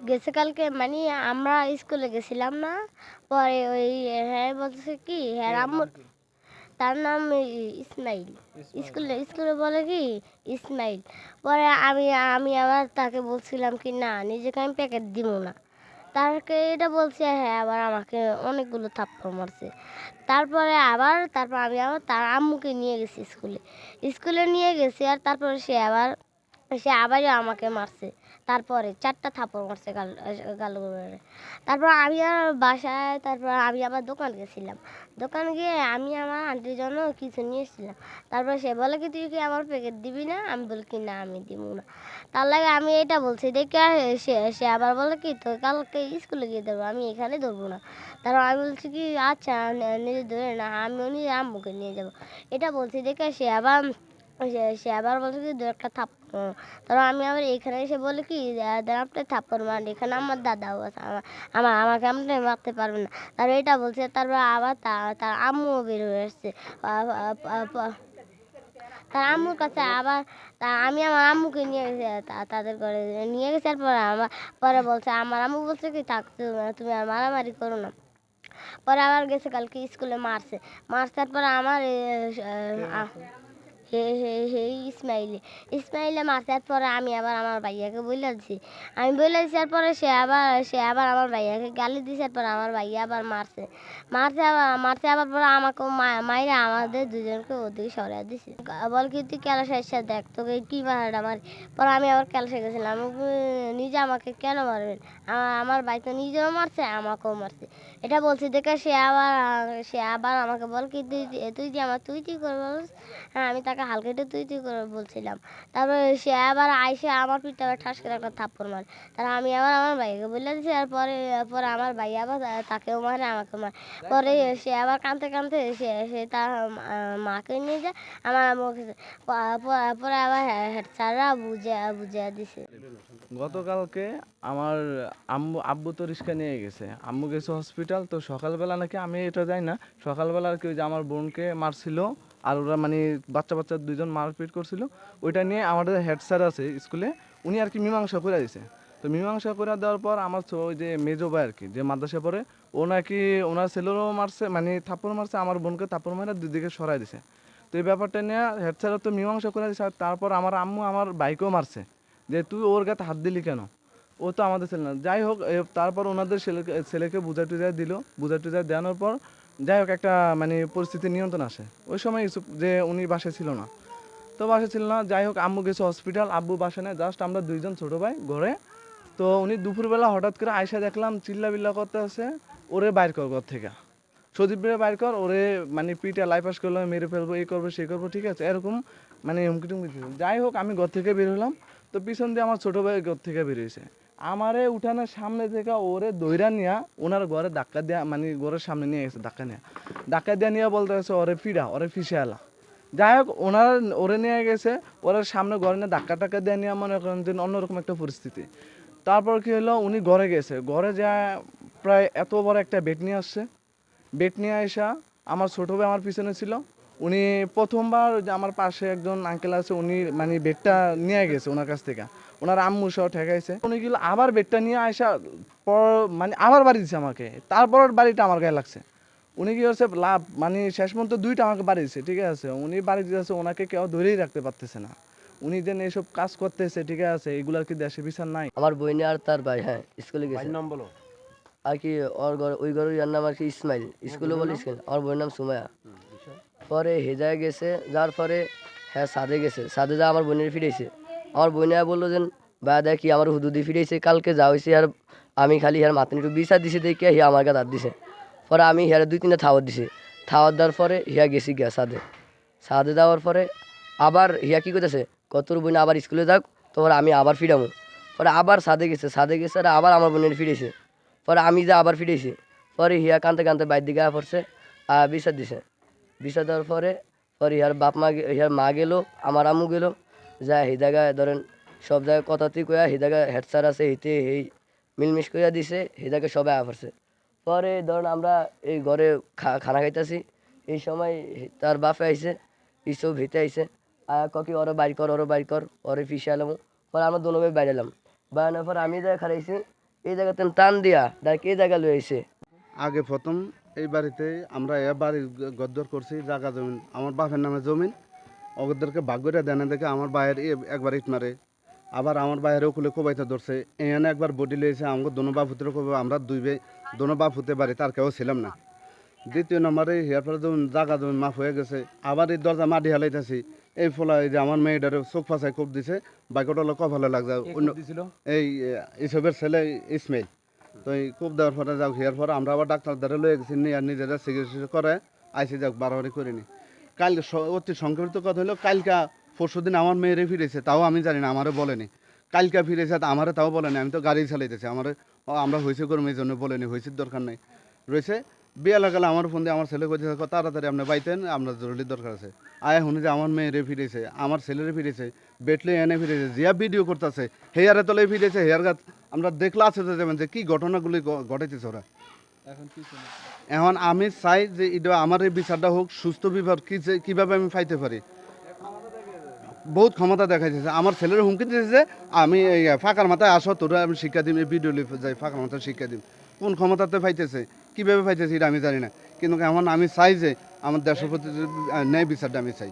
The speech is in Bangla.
গেছে কালকে মানে আমরা স্কুলে গেছিলাম না, পরে ওই হ্যাঁ বলতেছে কি হ্যাঁ আম্মু, তার নাম ইসমাইল। স্কুলে স্কুলে বলে কি ইসমাইল। পরে আমি আমি আবার তাকে বলছিলাম কি না, নিজেকে আমি প্যাকেট দিব না। তাকে এটা বলছে, হ্যাঁ আবার আমাকে অনেকগুলো থাপ্পড় মারছে। তারপর আমি আবার তার আম্মুকে নিয়ে গেছি স্কুলে। স্কুলে নিয়ে গেছি আর তারপরে সে আবারও আমাকে মারছে। তারপরে 4টা থাপ্পড় মারছে গাল করে। তারপর আমি আর বাসায়, তারপর আমি আবার দোকান গেছিলাম। দোকান গিয়ে আমি আমার আন্টির জন্য কিছু নিয়ে এসেছিলাম। তারপর সে বলে কি তুই কি আমার প্যাকেট দিবি না? আমি বলি কি না আমি দিব না। তার লাগে আমি এটা বলছি দেখে সে সে আবার বলে কি তো কালকে স্কুলে গিয়ে ধরবো, আমি এখানে ধরবো না। তারপর আমি বলছি কি আচ্ছা নিজে ধরে না, আমি নিজে আম্মুকে নিয়ে যাবো। এটা বলছি দেখে সে আবার বলছে কি দু একটা থাপ্পড়। তারপর আমি আবার এখানে এসে বলি কি আপনি থাপ্পড় মারেন, এখানে আমার দাদাও আছে, আমাকে আপনি মারতে পারবেন না। তারপর এটা বলছে, তারপর আবার তার আম্মুও বের হয়ে আসছে। তার আম্মুর কাছে আবার আমি আমার আম্মুকে নিয়ে গেছি, তাদের ঘরে নিয়ে গেছি। আর পরে বলছে, আমার আম্মু বলছে কি থাক তুমি আর মারামারি করো না। পরে আবার গেছে কালকে স্কুলে মারছে পরে আমার হে হে হে ইসমাইলে মারছে। পরে আমি আবার আমার ভাইয়াকে বলে দিছি। আমি বলে দিছি আর পরে সে আবার আমার ভাইয়াকে গালি দিছে। পরে আমার ভাইয়া আবার মারছে আবার পরে আমাকে মাইরে আমাদের দুজনকে ওদিকে সরিয়ে দিছে। বল কি তুই ক্যালাসের সাথে দেখ তোকে কি মারাটা মারি। পরে আমি আবার ক্যালাসে গেছিলাম। আমি নিজে আমাকে কেন মারবেন, আমার ভাই তো নিজেও মারছে আমাকেও মারছে। এটা বলছি দেখে সে আবার আমাকে বল কি তুই তুই যে আমার তুই করে বলস। হ্যাঁ আমি তাকে হালকা একটু তুই করে বলছিলাম। তারপরে সে আবার আইসে আমার পিঠে আবার ঠাস করে একটা থাপ্পড় মারে। তারপর আমি আবার আমার ভাইকে বলে দিচ্ছি। আর পরে পরে আমার ভাই আবার তাকেও মারে আমাকে মারে। পরে সে আবার কাঁদতে কাঁদতে সে তার মাকে নিয়ে যায় আমার মুখে। পরে আবার হেড স্যাররা বুঝিয়ে দিছে। গতকালকে আমার আব্বু তো রিক্সা নিয়ে গেছে, আম্মু গেছে হসপিটাল। তো সকালবেলা নাকি আমি এটা যাই না, সকালবেলা আর কি ওই যে আমার বোনকে মারছিল আর ওরা মানে বাচ্চা দুইজন মারপিট করছিল। ওইটা নিয়ে আমাদের হেড স্যার আছে স্কুলে, উনি আর কি মীমাংসা করে দিয়েছে। তো মীমাংসা করে দেওয়ার পর আমার ওই যে মেজো ভাই আর কি যে মাদ্রাসা পড়ে, ও নাকি ওনার ছেলেরও মারছে, মানে থাপ্পড় মারছে, আমার বোনকে থাপ্পড় মারে দুদিকে সরাই দিছে। তো এই ব্যাপারটা নিয়ে হেড স্যারও তো মীমাংসা করে দিয়েছে। আর তারপর আমার আম্মু আমার বাইকেও মারছে যে তুই ওর গাতে হাত দিলি কেন, ও তো আমাদের ছেলে না। যাই হোক তারপর ওনাদের ছেলেকে বুঝা টুজা দেওয়ানোর পর যাই হোক একটা মানে পরিস্থিতি নিয়ন্ত্রণ আসে। ওই সময় ইউসুফ যে উনি বাসায় ছিল না, যাই হোক আম্মু গেছে হসপিটাল, আব্বু বাসা নেই, জাস্ট আমরা দুইজন ছোটো ভাই ঘরে। তো উনি দুপুরবেলা হঠাৎ করে আয়সা দেখলাম চিল্লা বিল্লা করতে আছে, ওরে বাইর কর ঘর থেকে, সজীব রে বাইর কর, ওরে মানে পিঠে লাইপাস করলো, মেরে ফেলবো, এই করবো সেই করবো, ঠিক আছে এরকম মানে হুমকি টুমকি দিল। যাই হোক আমি ঘর থেকে বের হলাম, তো পিছন দিয়ে আমার ছোটো ভাই ঘর থেকে বেরিয়েছে, আমারে উঠানের সামনে থেকে ওরে দইরা নিয়া ওনার ঘরে ধাক্কা দেওয়া, মানে ঘরের সামনে নিয়ে গেছে ধাক্কা দেওয়া নিয়ে বলতে গেছে ওরে ওরে ফিসে এলা। যাই হোক ওরে নিয়ে গেছে, ওর সামনে ঘরে নিয়ে ধাক্কা টাক্কা দেওয়া নিয়ে মনে করেন যে অন্যরকম একটা পরিস্থিতি। তারপর কি হলো, উনি ঘরে গেছে, ঘরে যা প্রায় এত বড় একটা বেগ নিয়ে আসছে। বেগ নিয়ে আসা আমার ছোটো ভাই আমার পিছনে ছিল। উনি প্রথমবার যে আমার পাশে একজন আঙ্কেল আছে, উনি মানে বেগটা নিয়ে গেছে ওনার কাছ থেকে, ওনার আম্মু সহ ঠেকাইছে। উনি গেল আবার বেগটা নিয়ে আসা পর মানে আবার বাড়ি দিচ্ছে আমাকে, তারপর বাড়িটা আমার গায়ে লাগছে। উনি কি করছে লাভ মানে শেষ পর্যন্ত দুইটা আমাকে বাড়ি দিচ্ছে, ঠিক আছে। উনি বাড়ি দিতেছে, ওনাকে কেউ ধরেই রাখতে পারতেছে না। উনি যেন এইসব কাজ করতেছে, ঠিক আছে, এগুলার কি দেশে বিচার নাই? আমার বইনে আর তার ভাই হ্যাঁ স্কুলে গেছে। নাম বলো। আর কি ওর ঘর ওই ঘরের ইয়ার নাম আর কি ইসমাইল, স্কুলে বলে ইসমাইল, আমার বইয়ের নাম সুমায়া। পরে হেজায় গেছে, যার পরে হ্যাঁ সাদে গেছে, সাদে যা আমার বোনের ফিরেছে। আমার বোনে বললো যে বা দেখি আমার হুদুদি ফিরেছে, কালকে যা হয়েছে আর আমি খালি হেয়ার মাথায় একটু বিচার দিছে দেখে হিয়া আমার কাছে হাত দিছে। পরে আমি হিয়ারে 2-3টা থাওয়ার দিছি, থাওয়ার দেওয়ার পরে হিয়া গেছি গিয়া সাদে দেওয়ার পরে আবার হিয়া কী করতেছে কতর বোন আবার স্কুলে যাক, তারপর আমি আবার ফিরামো। পরে আবার সাদে গেছে আর আবার আমার বোনের ফিরেছে। পরে আমি যা আবার ফিরেছি, পরে হিয়া কানতে কানতে বাইর দিকে পড়ছে আর বিচার দিছে। বিচার দেওয়ার পরে ইহার ইহার মা গেল, আমার আম্মু গেল, যা এই জায়গায় ধরেন সব জায়গায় কথাতেই কয়া এই জায়গায় হেড স্যার আছে এইতে এই মিলমিশ কইয়া দিছে, এই জায়গায় সবাই পড়ছে। পরে ধরেন আমরা এই ঘরে খানা খাইতেছি, এই সময় তার বাপে আইসে, ইসব ভিতে আইসে ককি ওরে বাইর কর ওরে ফিসে এলাম। পরে আমরা দোনো ভাই বাইরে এলাম, বাইরানোর পর আমি যা খারাইছি এই জায়গাতে টান দিয়া ডাইরেক্ট এই জায়গা লয়ে আইছে। আগে প্রথম এই বাড়িতে আমরা এ বাড়ির গদ্দর করছি, জায়গা জমিন আমার বাপের নামে জমিন, ওদেরকে ভাগ্যটা দেনে দেখে আমার বাইরে একবার ইট মারে, আবার আমার বাইরে ওকুলে কোবাইতে ধরছে, এখানে একবার বডি লিয়েছে, আমাকে দোনো বাপ হুতে আমরা দুই ভাই দোনো বাপ হুতে বাড়ি তার কেউ ছিলাম না। দ্বিতীয় নম্বরে হেয়ার পরে যখন জায়গা জমিন মাফ হয়ে গেছে, আবার এই দরজা মাটি হালাইতেছি, এই ফলা এই যে আমার মেয়েটারে চোখ ফাঁসায় কোপ দিছে, বাইকটা কপালে লাগছে অন্য এই ইসবের ছেলে ইসমাইল। তো এই কোপ দেওয়ার পরে যাও হেয়ার পরে আমরা আবার ডাক্তার দ্বারা লয়ে গেছি, নিয়ে আর নিজেরা চিকিৎসা করে আইসি যাক বাড়াবাড়ি করিনি। কাল অতি সংক্ষিপ্ত কথা হলো, কালকা পরশু দিন আমার মেয়েরে ফিরেছে, তাও আমি জানি না, আমারও বলেনি। কালকা ফিরেছে আমারে তাও বলেনি, আমি তো গাড়ি চালাইতেছি, আমার আমরা হয়েছে করবো এই জন্য বলেনি, হয়েছে দরকার নেই রয়েছে। বিয়ে লাগালে আমার ফোন দিয়ে আমার ছেলে কইতে তাড়াতাড়ি আপনি বাইতেন, আপনার জরুরি দরকার আছে। আয় শুনি যে আমার মেয়েরে ফিরেছে, আমার ছেলেরে ফিরেছে, বেটলে এনে ফিরেছে, জিয়া ভিডিও করতেছে, হেয়ারে তলে ফিরেছে, হেয়ার গাছ আমরা দেখলে আছে তো যাবেন যে কী ঘটনাগুলি ঘটাইতেছে ওরা। এখন আমি চাই যে এটা আমার এই বিচারটা হোক সুস্থ বিভাগ, কীভাবে আমি পাইতে পারি। বহুত ক্ষমতা দেখাইতেছে, আমার ছেলের হুমকি দিয়েছে যে আমি এই ফাঁকার মাথায় আসো, তোরা আমি শিক্ষা দিম, এই ভিডিও লিখে যাই ফাঁকার মাথায় শিক্ষা দিম। কোন ক্ষমতাতে পাইতেছে, কীভাবে পাইতেছে এটা আমি জানি না, কিন্তু এখন আমি চাই যে আমার দেশের প্রতি ন্যায় বিচারটা আমি চাই।